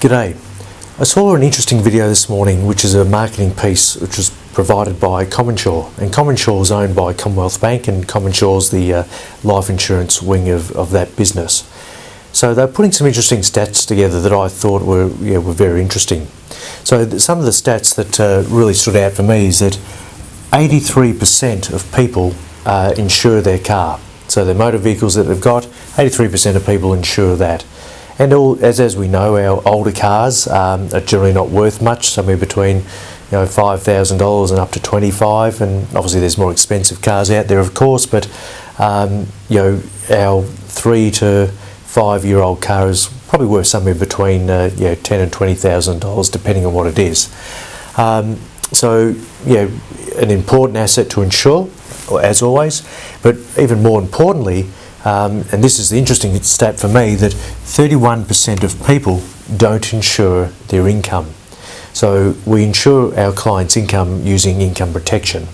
G'day. I saw an interesting video this morning which is a marketing piece which was provided by CommonSure, and CommonSure is owned by Commonwealth Bank, and CommonSure is the life insurance wing of that business. So they're putting some interesting stats together that I thought were very interesting. So some of the stats that really stood out for me is that 83% of people insure their car. So the motor vehicles that they've got, 83% of people insure that. And as we know, our older cars are generally not worth much, somewhere between $5,000 and up to $25,000, and obviously there's more expensive cars out there, of course, but our 3 to 5 year old car is probably worth somewhere between $10,000 and $20,000 depending on what it is. So an important asset to insure, as always, but even more importantly, and this is the interesting stat for me, that 31% of people don't insure their income. So we insure our clients' income using income protection.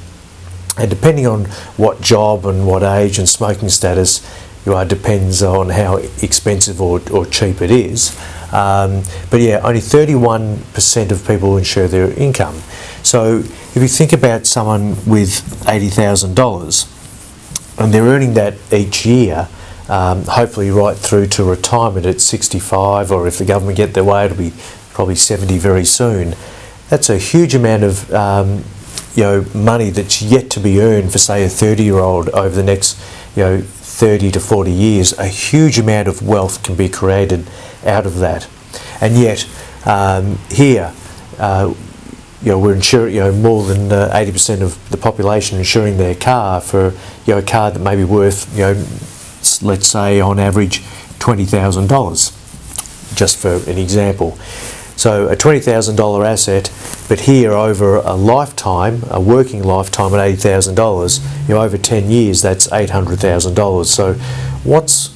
And depending on what job and what age and smoking status you are, depends on how expensive or cheap it is. But yeah, only 31% of people insure their income. So if you think about someone with $80,000, and they're earning that each year, hopefully right through to retirement at 65, or if the government get their way, it'll be probably 70 very soon. That's a huge amount of money that's yet to be earned for, say, a 30-year-old over the next 30 to 40 years. A huge amount of wealth can be created out of that. And yet here, we're insuring more than 80% of the population insuring their car for a car that may be worth let's say on average $20,000, just for an example. So a $20,000 asset, but here over a lifetime, a working lifetime at $80,000, over 10 years that's $800,000. So what's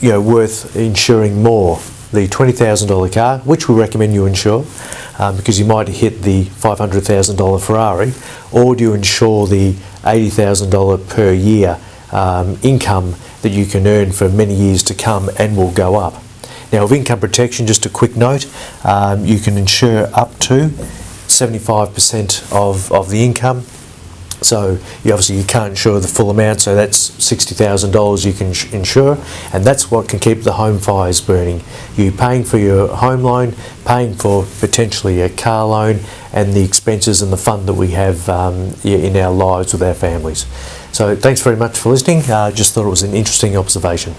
worth insuring more? The $20,000 car, which we recommend you insure, because you might hit the $500,000 Ferrari, or do you insure the $80,000 per year income that you can earn for many years to come and will go up? Now, with income protection, just a quick note, you can insure up to 75% of the income. So obviously you can't insure the full amount, so that's $60,000 you can insure, and that's what can keep the home fires burning. You're paying for your home loan, paying for potentially a car loan, and the expenses and the fun that we have in our lives with our families. So thanks very much for listening. Just thought it was an interesting observation.